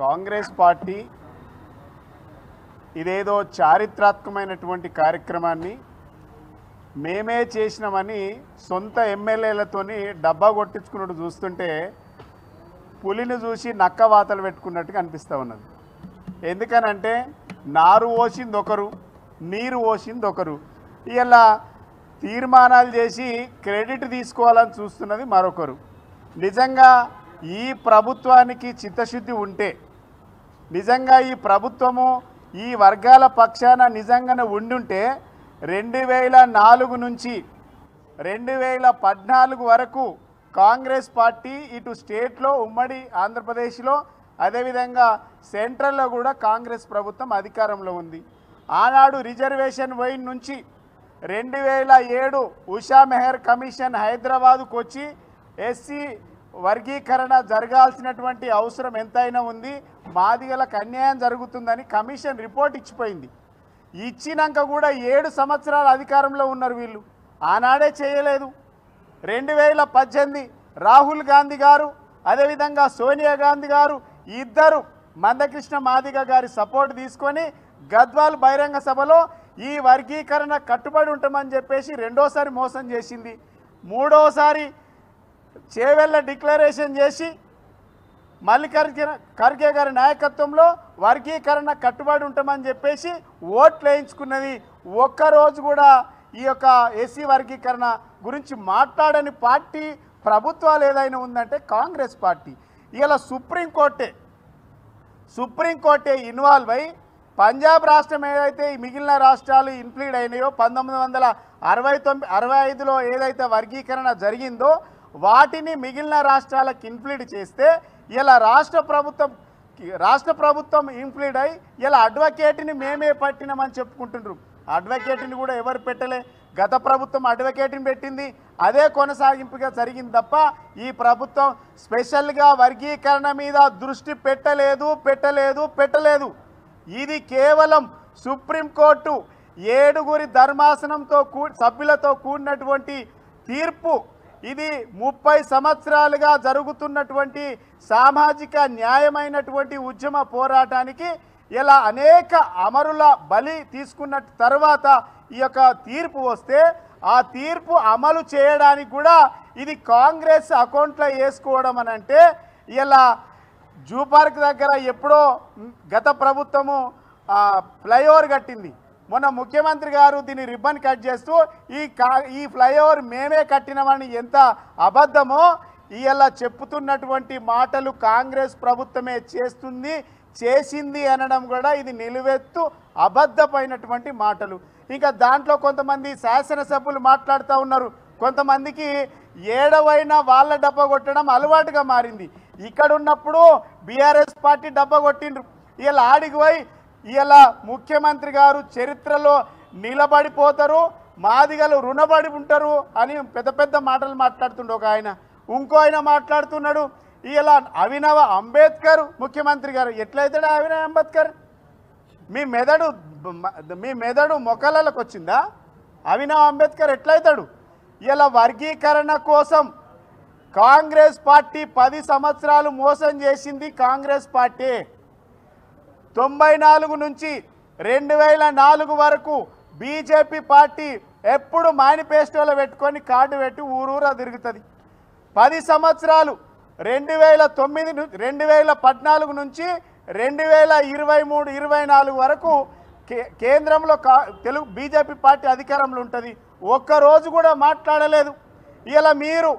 Congress party ఇదేదో చారిత్రాత్మకమైనటువంటి కార్యక్రమాన్ని మేమే చేసినామని సొంత ఎమ్మెల్యేలతోని డబ్బా కొట్టించుకున్నట్టు చూస్తుంటే పులిని చూసి నక్క వాతలు పెట్టుకున్నట్టుగా అనిపిస్తూ ఉన్నది. ఎందుకనంటే నారు పోసింది ఒకరు, నీరు పోసింది ఒకరు. ఇలా తీర్మానాలు చేసి క్రెడిట్ తీసుకోవాలని చూస్తున్నది మరొకరు. నిజంగా ఈ ప్రభుత్వానికి చిత్తశుద్ధి ఉంటే, నిజంగా ఈ ప్రభుత్వము ఈ వర్గాల పక్షాన నిజంగానే ఉండుంటే 2004 నుంచి 2014 వరకు కాంగ్రెస్ పార్టీ ఇటు స్టేట్లో ఉమ్మడి ఆంధ్రప్రదేశ్లో అదేవిధంగా సెంట్రల్లో కూడా కాంగ్రెస్ ప్రభుత్వం అధికారంలో ఉంది. ఆనాడు రిజర్వేషన్ వైన్ నుంచి 2007 ఉషా మెహర్ కమిషన్ హైదరాబాదుకు వచ్చి ఎస్సీ వర్గీకరణ జరగాల్సినటువంటి అవసరం ఎంతైనా ఉంది, మాదిగలకు అన్యాయం జరుగుతుందని కమిషన్ రిపోర్ట్ ఇచ్చిపోయింది. ఇచ్చినాక కూడా 7 సంవత్సరాల అధికారంలో ఉన్నారు వీళ్ళు. ఆనాడే చేయలేదు. 2018 రాహుల్ గాంధీ గారు అదేవిధంగా సోనియా గాంధీ గారు ఇద్దరు మందకృష్ణ మాదిగ గారి సపోర్ట్ తీసుకొని గద్వాల్ బహిరంగ సభలో ఈ వర్గీకరణ కట్టుబడి ఉంటామని చెప్పేసి రెండోసారి మోసం చేసింది. మూడోసారి చేవెళ్ళ డిక్లరేషన్ చేసి మల్లికార్జున ఖర్గే గారి నాయకత్వంలో వర్గీకరణ కట్టుబడి ఉంటామని చెప్పేసి ఓట్లు వేయించుకున్నది. ఒక్కరోజు కూడా ఈ యొక్క ఎస్సీ వర్గీకరణ గురించి మాట్లాడని పార్టీ ప్రభుత్వాలు ఏదైనా ఉందంటే కాంగ్రెస్ పార్టీ. ఇలా సుప్రీంకోర్టే ఇన్వాల్వ్ అయి పంజాబ్ రాష్ట్రం ఏదైతే మిగిలిన రాష్ట్రాలు ఇన్క్లూడ్ అయినాయో 1965లో ఏదైతే వర్గీకరణ జరిగిందో వాటిని మిగిలిన రాష్ట్రాలకు ఇన్క్లూడ్ చేస్తే ఇలా రాష్ట్ర ప్రభుత్వం ఇన్క్లూడ్ అయి ఇలా అడ్వకేట్ని మేమే పట్టినామని చెప్పుకుంటున్నారు. అడ్వకేట్ని కూడా ఎవరు పెట్టలే. గత ప్రభుత్వం అడ్వకేట్ని పెట్టింది, అదే కొనసాగింపుగా జరిగింది తప్ప ఈ ప్రభుత్వం స్పెషల్గా వర్గీకరణ మీద దృష్టి పెట్టలేదు. ఇది కేవలం సుప్రీంకోర్టు 7 ధర్మాసనంతో సభ్యులతో కూడినటువంటి తీర్పు. ఇది 30 సంవత్సరాలుగా జరుగుతున్నటువంటి సామాజిక న్యాయమైనటువంటి ఉద్యమ పోరాటానికి ఇలా అనేక అమరుల బలి తీసుకున్న తర్వాత ఈ యొక్క తీర్పు వస్తే ఆ తీర్పు అమలు చేయడానికి కూడా ఇది కాంగ్రెస్ అకౌంట్లో వేసుకోవడం అని అంటే, ఇలా జూ పార్క్ దగ్గర ఎప్పుడో గత ప్రభుత్వము ఫ్లైఓవర్ కట్టింది. మొన్న ముఖ్యమంత్రి గారు దీన్ని రిబ్బన్ కట్ చేస్తూ ఈ ఫ్లైఓవర్ మేమే కట్టినామని ఎంత అబద్ధమో ఇలా చెప్పుతున్నటువంటి మాటలు కాంగ్రెస్ ప్రభుత్వమే చేసింది అనడం కూడా ఇది నిలువెత్తు అబద్ధమైనటువంటి మాటలు. ఇంకా దాంట్లో కొంతమంది శాసనసభ్యులు మాట్లాడుతూ ఉన్నారు. కొంతమందికి ఏడవైనా వాళ్ళ డబ్బా కొట్టడం అలవాటుగా మారింది. ఇక్కడ ఉన్నప్పుడు బీఆర్ఎస్ పార్టీ డబ్బా కొట్టిండ్రు. ఇలా ఆడికి పోయి ఇలా ముఖ్యమంత్రి గారు చరిత్రలో నిలబడిపోతారు, మాదిగలు రుణపడి ఉంటారు అని పెద్ద మాటలు మాట్లాడుతుండే ఒక ఆయన. ఇంకో ఆయన మాట్లాడుతున్నాడు ఇలా అభినవ అంబేద్కర్ ముఖ్యమంత్రి గారు. ఎట్లయితాడు అభినవ్ అంబేద్కర్? మీ మెదడు మొక్కలకు వచ్చిందా? అభినవ్ అంబేద్కర్ ఎట్లయితాడు? ఇలా వర్గీకరణ కోసం కాంగ్రెస్ పార్టీ 10 సంవత్సరాలు మోసం చేసింది కాంగ్రెస్ పార్టీ. 94 నుంచి 2004 వరకు బీజేపీ పార్టీ ఎప్పుడు మేనిఫెస్టోలో పెట్టుకొని కార్డు పెట్టి ఊరూరా తిరుగుతుంది. 10 సంవత్సరాలు 2014 నుంచి 2023-24 వరకు కేంద్రంలో తెలుగు బీజేపీ పార్టీ అధికారంలో ఉంటుంది. ఒక్కరోజు కూడా మాట్లాడలేదు. ఇలా మీరు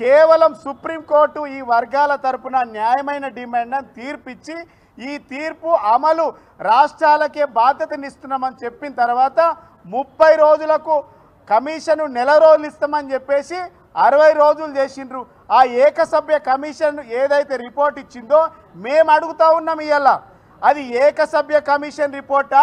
కేవలం సుప్రీంకోర్టు ఈ వర్గాల తరపున న్యాయమైన డిమాండ్ తీర్పిచ్చి ఈ తీర్పు అమలు రాష్ట్రాలకే బాధ్యతనిస్తున్నామని చెప్పిన తర్వాత 30 రోజులకు కమిషన్ నెల రోజులు ఇస్తామని చెప్పేసి 60 రోజులు చేసిండ్రు. ఆ ఏకసభ్య కమిషన్ ఏదైతే రిపోర్ట్ ఇచ్చిందో మేము అడుగుతా ఉన్నాం. ఇవాళ అది ఏకసభ్య కమిషన్ రిపోర్టా,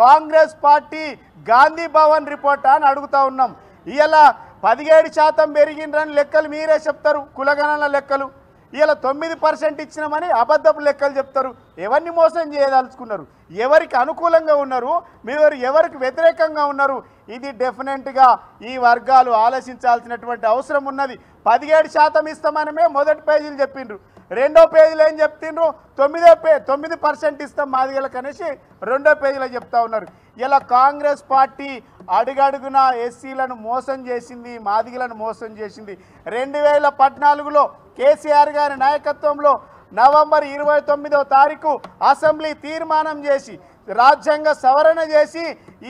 కాంగ్రెస్ పార్టీ గాంధీ భవన్ రిపోర్టా అని అడుగుతా ఉన్నాం. ఇవాళ 17% పెరిగిండ్రని లెక్కలు మీరే చెప్తారు, కులగణన లెక్కలు. ఇలా 9% ఇచ్చినామని అబద్ధపు లెక్కలు చెప్తారు. ఎవరిని మోసం చేయదలుచుకున్నారు? ఎవరికి అనుకూలంగా ఉన్నారు? మీరు ఎవరికి వ్యతిరేకంగా ఉన్నారు? ఇది డెఫినెట్గా ఈ వర్గాలు ఆలోచించాల్సినటువంటి అవసరం ఉన్నది. 17% ఇస్తామని మొదటి పేజీలు చెప్పిండ్రు. రెండో పేజీలో ఏం చెప్తుండ్రు 9% ఇస్తాం మాదిగలకు అనేసి రెండో పేజీలో చెప్తా ఉన్నారు. ఇలా కాంగ్రెస్ పార్టీ అడుగడుగున ఎస్సీలను మోసం చేసింది, మాదిగలను మోసం చేసింది. 2014లో కేసీఆర్ గారి నాయకత్వంలో నవంబర్ 29వ తారీఖు అసెంబ్లీ తీర్మానం చేసి రాజ్యాంగ సవరణ చేసి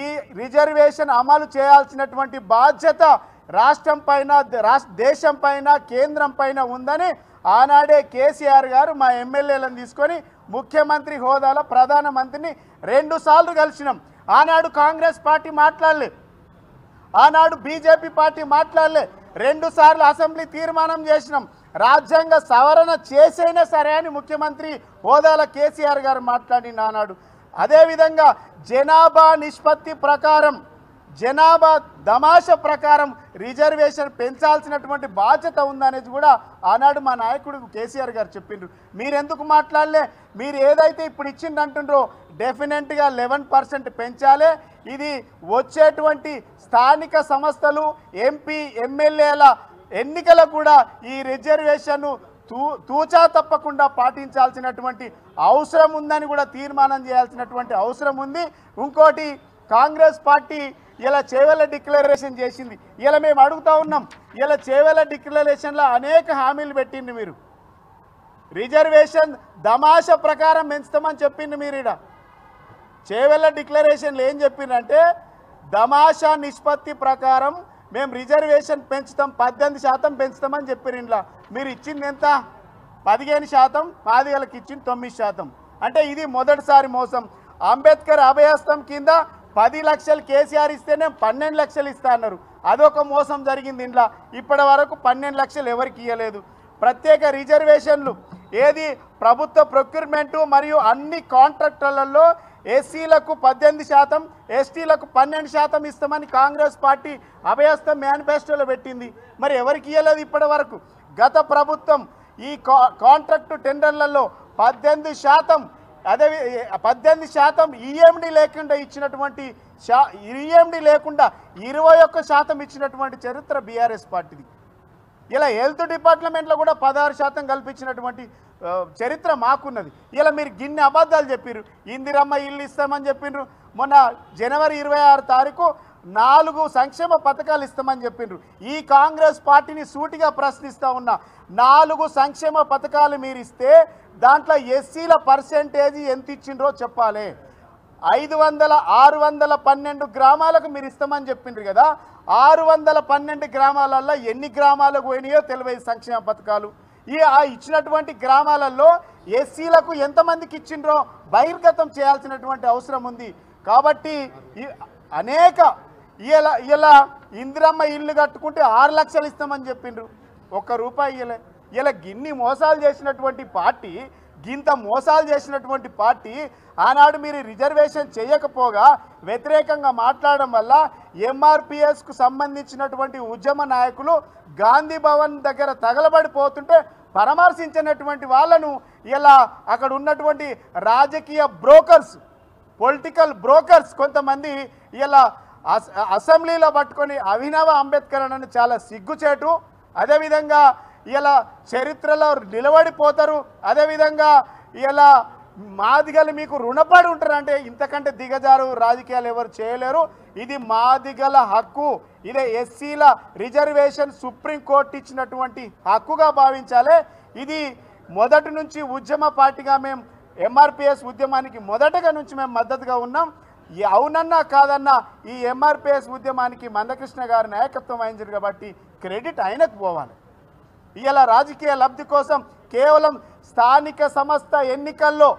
ఈ రిజర్వేషన్ అమలు చేయాల్సినటువంటి బాధ్యత రాష్ట్రం పైన, దేశం పైన, కేంద్రం పైన ఉందని ఆనాడే కేసీఆర్ గారు మా ఎమ్మెల్యేలను తీసుకొని ముఖ్యమంత్రి హోదాలో ప్రధానమంత్రిని 2 సార్లు కలిసినాం. ఆనాడు కాంగ్రెస్ పార్టీ మాట్లాడలే, ఆనాడు బీజేపీ పార్టీ మాట్లాడలే. 2 సార్లు అసెంబ్లీ తీర్మానం చేసినాం. రాజ్యాంగ సవరణ చేసైనా సరే అని ముఖ్యమంత్రి హోదాలో కేసీఆర్ గారు మాట్లాడిన ఆనాడు. అదేవిధంగా జనాభా నిష్పత్తి ప్రకారం, జనాభా దమాష ప్రకారం రిజర్వేషన్ పెంచాల్సినటువంటి బాధ్యత ఉందనేది కూడా ఆనాడు మా నాయకుడు కేసీఆర్ గారు చెప్పిండ్రు. మీరెందుకు మాట్లాడలే? మీరు ఏదైతే ఇప్పుడు ఇచ్చిందంటుండ్రో డెఫినెట్గా 11% పెంచాలి. ఇది వచ్చేటువంటి స్థానిక సంస్థలు, ఎంపీ, ఎమ్మెల్యేల ఎన్నికలకు కూడా ఈ రిజర్వేషన్ను తూచా తప్పకుండా పాటించాల్సినటువంటి అవసరం ఉందని కూడా తీర్మానం చేయాల్సినటువంటి అవసరం ఉంది. ఇంకోటి, కాంగ్రెస్ పార్టీ ఇలా చేవెళ్ళ డిక్లరేషన్ చేసింది. ఇలా మేము అడుగుతూ ఉన్నాం, ఇలా చేవెళ్ళ డిక్లరేషన్లో అనేక హామీలు పెట్టింది. మీరు రిజర్వేషన్ దమాష ప్రకారం పెంచుతామని చెప్పింది. మీరు ఇక్కడ చేవెళ్ళ డిక్లరేషన్లో ఏం చెప్పిందంటే దమాషా నిష్పత్తి ప్రకారం మేము రిజర్వేషన్ పెంచుతాం, 18% పెంచుతామని చెప్పారు. ఇంట్లో మీరు ఇచ్చింది ఎంత? 15%, మాదిగలకు ఇచ్చింది 9%. అంటే ఇది మొదటిసారి మోసం. అంబేద్కర్ అభయహస్తం కింద 10 లక్షలు కేసీఆర్ ఇస్తేనే 12 లక్షలు ఇస్తా అన్నారు. అదొక మోసం జరిగింది. ఇంట్లో ఇప్పటి వరకు 12 లక్షలు ఎవరికి ఇవ్వలేదు. ప్రత్యేక రిజర్వేషన్లు ఏది ప్రభుత్వ ప్రొక్యూర్మెంటు మరియు అన్ని కాంట్రాక్టులలో ఎస్సీలకు 18%, ఎస్టీలకు 12% ఇస్తామని కాంగ్రెస్ పార్టీ అభయహస్తం మేనిఫెస్టోలో పెట్టింది. మరి ఎవరికి ఇవ్వలేదు ఇప్పటి వరకు. గత ప్రభుత్వం ఈ కాంట్రాక్టు టెండర్లలో 18%, అదే 18% ఈఎండి లేకుండా ఇచ్చినటువంటి, ఈఎండి లేకుండా 21% ఇచ్చినటువంటి చరిత్ర బీఆర్ఎస్ పార్టీది. ఇలా హెల్త్ డిపార్ట్మెంట్లో కూడా 16% కల్పించినటువంటి చరిత్ర మాకున్నది. ఇలా మీరు గిన్నె అబద్ధాలు చెప్పారు. ఇందిరమ్మ ఇల్లు ఇస్తామని చెప్పిండ్రు. మొన్న జనవరి 26 తారీఖు 4 సంక్షేమ పథకాలు ఇస్తామని చెప్పిండ్రు. ఈ కాంగ్రెస్ పార్టీని సూటిగా ప్రశ్నిస్తూ ఉన్నా, 4 సంక్షేమ పథకాలు మీరు ఇస్తే దాంట్లో ఎస్సీల పర్సెంటేజ్ ఎంత ఇచ్చిండ్రో చెప్పాలి. 612 గ్రామాలకు మీరు ఇస్తామని చెప్పిండ్రు కదా. 612 గ్రామాలలో ఎన్ని గ్రామాలకు పోయినాయో తెలియదు సంక్షేమ పథకాలు. ఇచ్చినటువంటి గ్రామాలలో ఎస్సీలకు ఎంతమందికి ఇచ్చిండ్రో బహిర్గతం చేయాల్సినటువంటి అవసరం ఉంది. కాబట్టి అనేక ఇలా ఇందిరమ్మ ఇల్లు కట్టుకుంటే 6 లక్షలు ఇస్తామని చెప్పిండ్రు, ₹1 ఇయ్యలే. ఇలా గిన్ని మోసాలు చేసినటువంటి పార్టీ, గింత మోసాలు చేసినటువంటి పార్టీ ఆనాడు మీరు రిజర్వేషన్ చేయకపోగా వ్యతిరేకంగా మాట్లాడడం వల్ల ఎంఆర్పిఎస్కు సంబంధించినటువంటి ఉద్యమ నాయకులు గాంధీ భవన్ దగ్గర తగలబడిపోతుంటే పరామర్శించినటువంటి వాళ్ళను ఇలా అక్కడ ఉన్నటువంటి రాజకీయ బ్రోకర్స్, పొలిటికల్ బ్రోకర్స్ కొంతమంది ఇలా అసెంబ్లీలో పట్టుకొని అభినవ అంబేద్కర్ అని చాలా సిగ్గుచేటు. అదేవిధంగా ఇలా చరిత్రలో నిలబడిపోతారు. అదేవిధంగా ఇలా మాదిగలు మీకు రుణపడి ఉంటారంటే ఇంతకంటే దిగజారు రాజకీయాలు ఎవరు చేయలేరు. ఇది మాదిగల హక్కు. ఇదే ఎస్సీల రిజర్వేషన్ సుప్రీంకోర్టు ఇచ్చినటువంటి హక్కుగా భావించాలి. ఇది మొదటి నుంచి ఉద్యమ పార్టీగా మేము ఎంఆర్పిఎస్ ఉద్యమానికి మొదటగా నుంచి మేము మద్దతుగా ఉన్నాం. అవునన్నా కాదన్నా ఈ ఎంఆర్పిఎస్ ఉద్యమానికి మందకృష్ణ గారి నాయకత్వం వహించారు కాబట్టి క్రెడిట్ ఆయనకు పోవాలి. ఇలా రాజకీయ లబ్ధి కోసం కేవలం స్థానిక సంస్థ ఎన్నికల్లో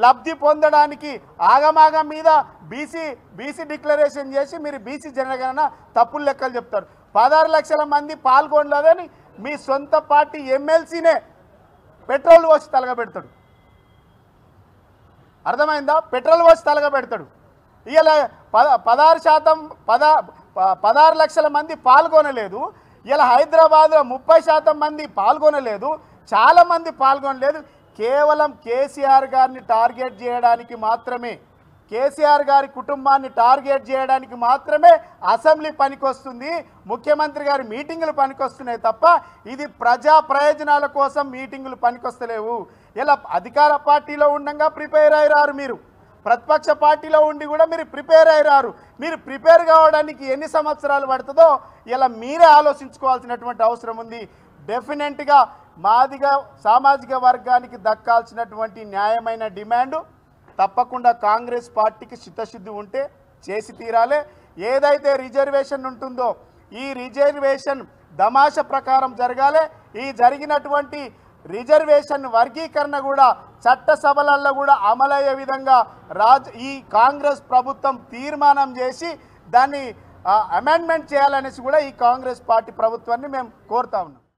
లబ్ధి పొందడానికి ఆగమాగం మీద బీసీ డిక్లరేషన్ చేసి మీరు బీసీ జనగణన తప్పులు లెక్కలు చెప్తారు. 16 లక్షల మంది పాల్గొనలేదని మీ సొంత పార్టీ ఎమ్మెల్సీనే పెట్రోల్ పోసి తలగబెడతాడు. అర్థమైందా? పెట్రోల్ పోసి తలగబెడతాడు. ఇలా 16 లక్షల మంది పాల్గొనలేదు. ఇలా హైదరాబాద్లో 30% మంది పాల్గొనలేదు. చాలామంది పాల్గొనలేదు. కేవలం కేసీఆర్ గారిని టార్గెట్ చేయడానికి మాత్రమే కేసీఆర్ గారి కుటుంబాన్ని టార్గెట్ చేయడానికి మాత్రమే అసెంబ్లీ పనికొస్తుంది, ముఖ్యమంత్రి గారి మీటింగులు పనికొస్తున్నాయి తప్ప ఇది ప్రజా ప్రయోజనాల కోసం మీటింగులు పనికొస్తలేవు. ఇలా అధికార పార్టీలో ఉండగా ప్రిపేర్ అయ్యారు, మీరు ప్రతిపక్ష పార్టీలో ఉండి కూడా మీరు ప్రిపేర్ అయ్యారు. మీరు ప్రిపేర్ కావడానికి ఎన్ని సంవత్సరాలు పడుతుందో ఇలా మీరే ఆలోచించుకోవాల్సినటువంటి అవసరం ఉంది. డెఫినెట్గా మాదిగ సామాజిక వర్గానికి దక్కాల్సినటువంటి న్యాయమైన డిమాండ్ తప్పకుండా కాంగ్రెస్ పార్టీకి చిత్తశుద్ధి ఉంటే చేసి తీరాలే. ఏదైతే రిజర్వేషన్ ఉంటుందో ఈ రిజర్వేషన్ దమాష ప్రకారం జరగాలి. ఈ జరిగినటువంటి రిజర్వేషన్ వర్గీకరణ కూడా చట్టసభలలో కూడా అమలయ్యే విధంగా ఈ కాంగ్రెస్ ప్రభుత్వం తీర్మానం చేసి దాన్ని అమెండ్మెంట్ చేయాలనేసి కూడా ఈ కాంగ్రెస్ పార్టీ ప్రభుత్వాన్ని మేము కోరుతా ఉన్నాం.